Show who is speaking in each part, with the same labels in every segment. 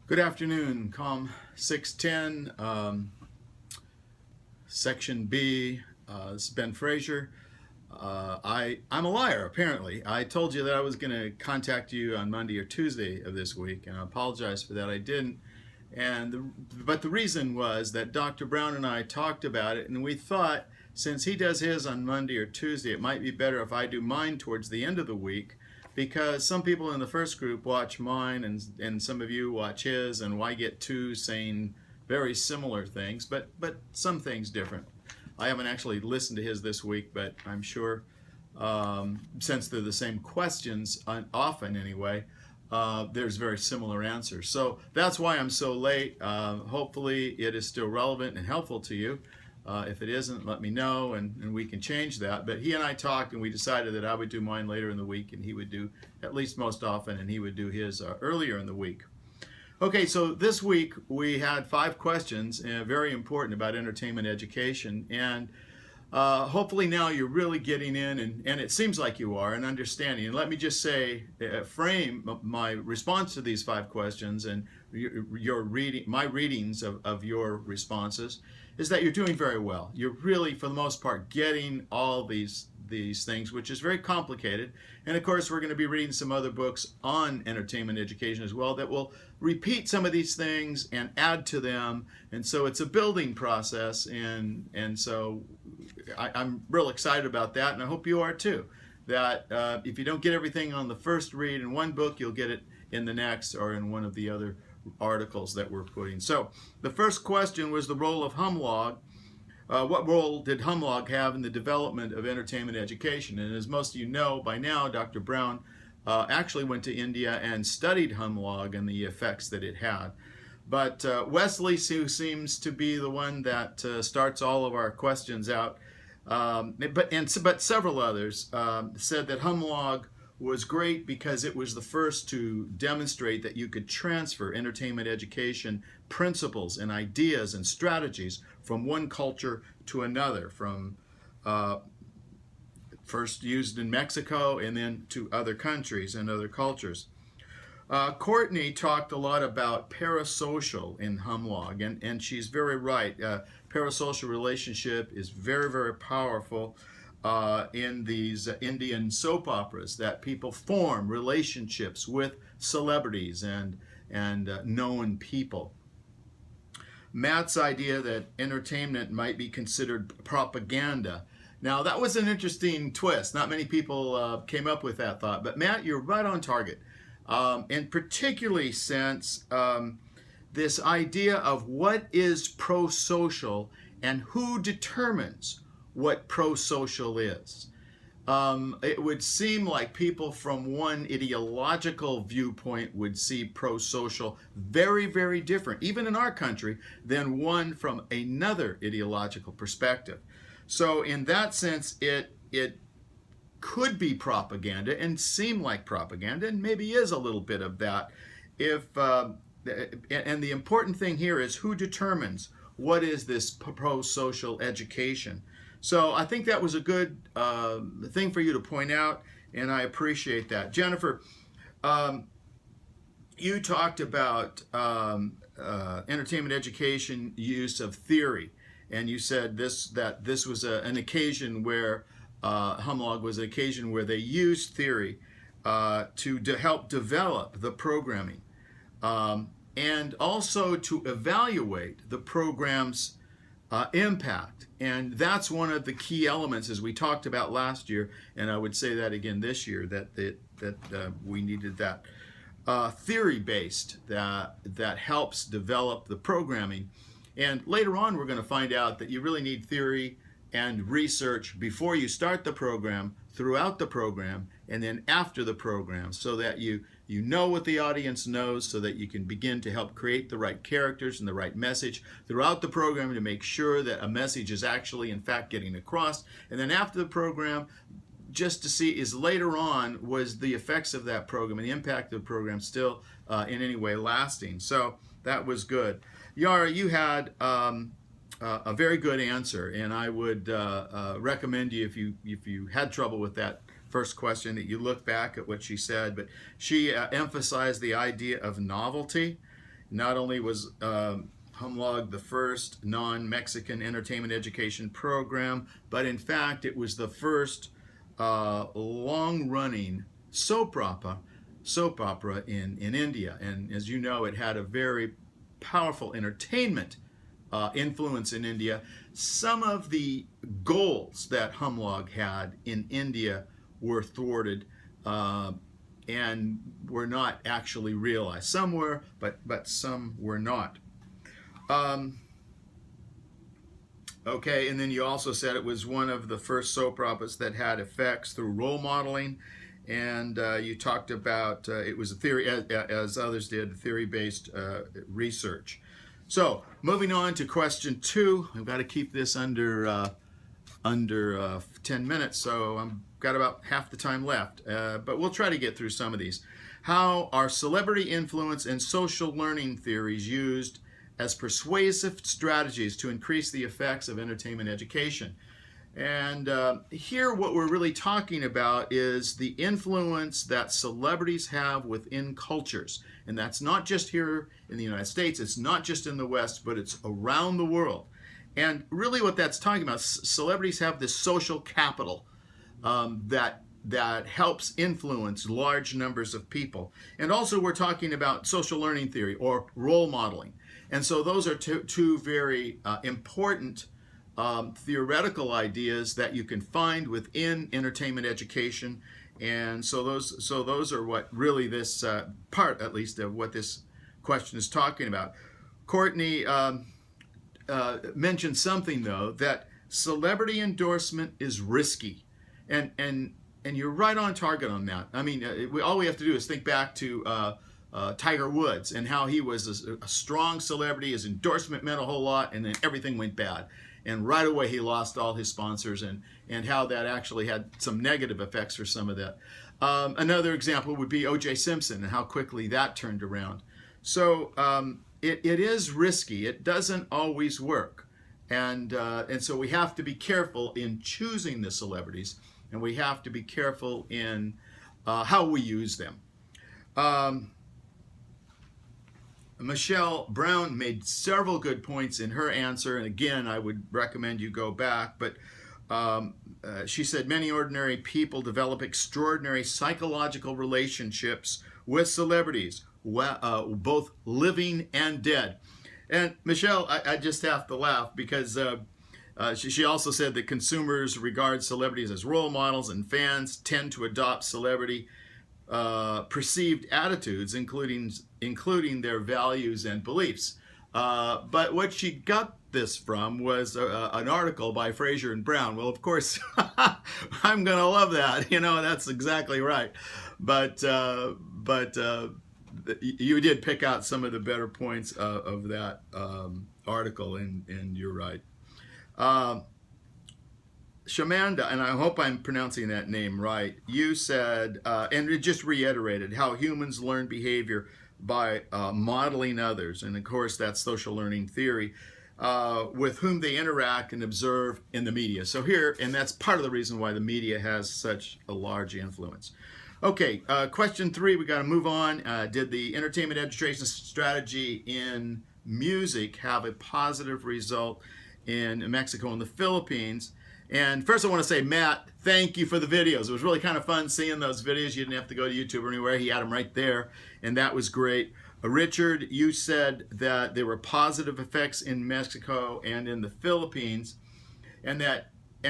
Speaker 1: Good afternoon, COM 610, Section B. This is Ben Frazier. I'm a liar, apparently. I told you that I was going to contact you on Monday or Tuesday of this week, and I apologize for that. I didn't. But the reason was that Dr. Brown and I talked about it, and we thought since he does his on Monday or Tuesday, it might be better if I do mine towards the end of the week, because some people in the first group watch mine and some of you watch his, and I get two saying very similar things, but some things different. I haven't actually listened to his this week, but I'm sure since they're the same questions often anyway, there's very similar answers. So that's why I'm so late. Hopefully it is still relevant and helpful to you. If it isn't, let me know and we can change that. But he and I talked and we decided that I would do mine later in the week and he would do at least most often, and he would do his earlier in the week. Okay, so this week we had 5 questions, very important, about entertainment education. And hopefully now you're really getting in, and it seems like you are, and understanding. And let me just say, frame my response to these 5 questions and my readings of your responses is that you're doing very well. You're really, for the most part, getting all these things, which is very complicated. And of course, we're going to be reading some other books on entertainment education as well that will repeat some of these things and add to them. And so it's a building process. And so I'm real excited about that. And I hope you are too. That if you don't get everything on the first read in one book, you'll get it in the next or in one of the other articles that we're putting. So the first question was the role of Humlog. What role did Humlog have in the development of entertainment education? And as most of you know by now, Dr. Brown actually went to India and studied Humlog and the effects that it had. But Wesley, who seems to be the one that starts all of our questions out, but several others said that Humlog was great because it was the first to demonstrate that you could transfer entertainment education principles and ideas and strategies from one culture to another, from first used in Mexico and then to other countries and other cultures. Courtney talked a lot about parasocial in Humlog, and she's very right. Parasocial relationship is very, very powerful in these Indian soap operas, that people form relationships with celebrities and known people. Matt's idea that entertainment might be considered propaganda. Now, that was an interesting twist. Not many people came up with that thought, but Matt, you're right on target. And particularly since this idea of what is pro-social and who determines what pro-social is. It would seem like people from one ideological viewpoint would see pro-social very, very different, even in our country, than one from another ideological perspective. So in that sense, it could be propaganda and seem like propaganda, and maybe is a little bit of that. And the important thing here is who determines what is this pro-social education. So I think that was a good thing for you to point out, and I appreciate that. Jennifer, you talked about entertainment education use of theory, and you said that this was an occasion where Humlog was an occasion where they used theory to help develop the programming, and also to evaluate the program's impact. And that's one of the key elements, as we talked about last year, and I would say that again this year, that we needed that theory-based that helps develop the programming. And later on, we're going to find out that you really need theory and research before you start the program, throughout the program, and then after the program, so that you know what the audience knows, so that you can begin to help create the right characters and the right message throughout the program to make sure that a message is actually, in fact, getting across. And then after the program, just to see is later on, was the effects of that program and the impact of the program still in any way lasting. So that was good. Yara, you had a very good answer, and I would recommend you, if you had trouble with that first question, that you look back at what she said. But she emphasized the idea of novelty. not only was Humlog the first non-Mexican entertainment education program, but in fact it was the first long-running soap opera in India. And as you know, it had a very powerful entertainment influence in India. Some of the goals that Humlog had in India were thwarted and were not actually realized. Some were, but some were not. Okay, and then you also said it was one of the first soap operas that had effects through role modeling, and you talked about it was a theory, as others did, theory-based research. So, moving on to question 2. I've got to keep this under 10 minutes, so I've got about half the time left, but we'll try to get through some of these. How are celebrity influence and social learning theories used as persuasive strategies to increase the effects of entertainment education? And here what we're really talking about is the influence that celebrities have within cultures. And that's not just here in the United States, it's not just in the West, but it's around the world. And really what that's talking about, celebrities have this social capital that helps influence large numbers of people. And also we're talking about social learning theory or role modeling. And so those are two very important theoretical ideas that you can find within entertainment education. And so those are what really this part, at least, of what this question is talking about. Courtney mentioned something, though, that celebrity endorsement is risky. And you're right on target on that. I mean, all we have to do is think back to Tiger Woods and how he was a strong celebrity. His endorsement meant a whole lot, and then everything went bad. And right away he lost all his sponsors, and how that actually had some negative effects for some of that. Another example would be O.J. Simpson and how quickly that turned around. So it is risky. It doesn't always work. And so we have to be careful in choosing the celebrities, and we have to be careful in how we use them. Michelle Brown made several good points in her answer, and again, I would recommend you go back, but she said many ordinary people develop extraordinary psychological relationships with celebrities, both living and dead. And Michelle, I just have to laugh because she also said that consumers regard celebrities as role models, and fans tend to adopt celebrity perceived attitudes, including their values and beliefs. But what she got this from was an article by Fraser and Brown. Well, of course, I'm going to love that. You know, that's exactly right. But you did pick out some of the better points of that article, and you're right. Shamanda, and I hope I'm pronouncing that name right, you said, and it just reiterated, how humans learn behavior by modeling others. And of course, that's social learning theory, with whom they interact and observe in the media. So here, and that's part of the reason why the media has such a large influence. Okay, question 3, we got to move on. Did the entertainment education strategy in music have a positive result in Mexico and the Philippines? And first I want to say, Matt, thank you for the videos. It was really kind of fun seeing those videos. You didn't have to go to YouTube or anywhere. He had them right there, and that was great. Richard, you said that there were positive effects in Mexico and in the Philippines, and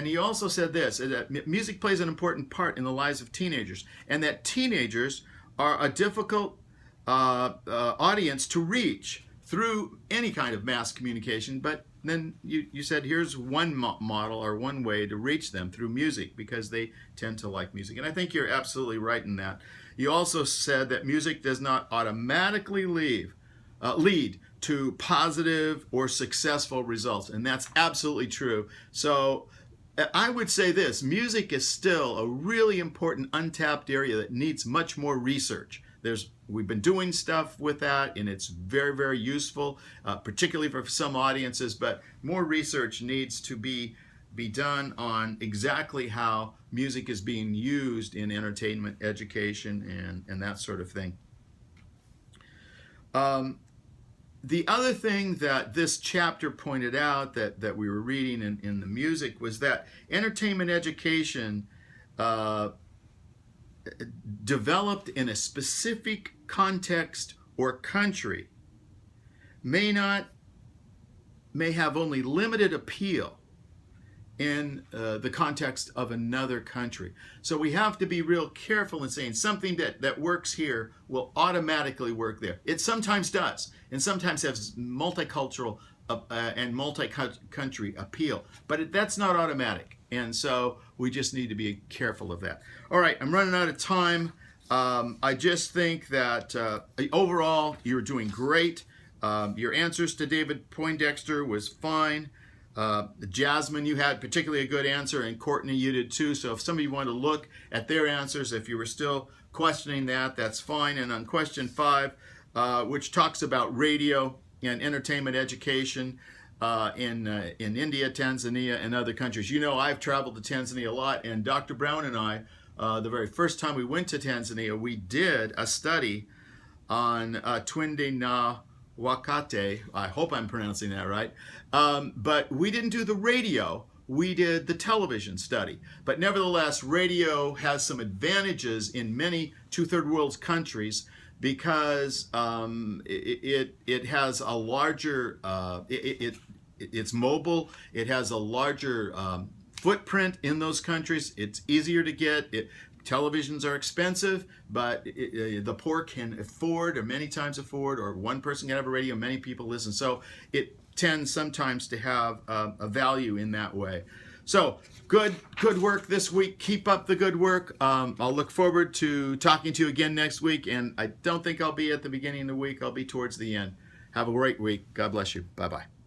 Speaker 1: he also said this, that music plays an important part in the lives of teenagers, and that teenagers are a difficult audience to reach through any kind of mass communication, but then you said here's one model or one way to reach them, through music, because they tend to like music. And I think you're absolutely right in that. You also said that music does not automatically lead to positive or successful results, and that's absolutely true. So I would say this, music is still a really important untapped area that needs much more research. We've been doing stuff with that, and it's very, very useful, particularly for some audiences, but more research needs to be done on exactly how music is being used in entertainment, education, and that sort of thing. The other thing that this chapter pointed out that we were reading in the music was that entertainment education developed in a specific context or country may have only limited appeal in the context of another country. So we have to be real careful in saying something that works here will automatically work there. It sometimes does, and sometimes has multicultural and multi-country appeal, but that's not automatic. And so we just need to be careful of that. All right, I'm running out of time. I just think that overall you're doing great. Your answers to David Poindexter was fine. Jasmine, you had particularly a good answer, and Courtney, you did too. So if somebody wanted to look at their answers, if you were still questioning that, that's fine. And on question 5, which talks about radio and entertainment education in India, Tanzania, and other countries. You know, I've traveled to Tanzania a lot, and Dr. Brown and I, the very first time we went to Tanzania, we did a study on Twende na Wakate. I hope I'm pronouncing that right. But we didn't do the radio. We did the television study. But nevertheless, radio has some advantages in many two-third world countries because it has a larger, it's mobile. It has a larger footprint in those countries. It's easier to get. Televisions are expensive, but the poor can afford, or many times afford, or one person can have a radio, many people listen. So it tends sometimes to have a value in that way. So good work this week. Keep up the good work. I'll look forward to talking to you again next week, and I don't think I'll be at the beginning of the week. I'll be towards the end. Have a great week. God bless you. Bye-bye.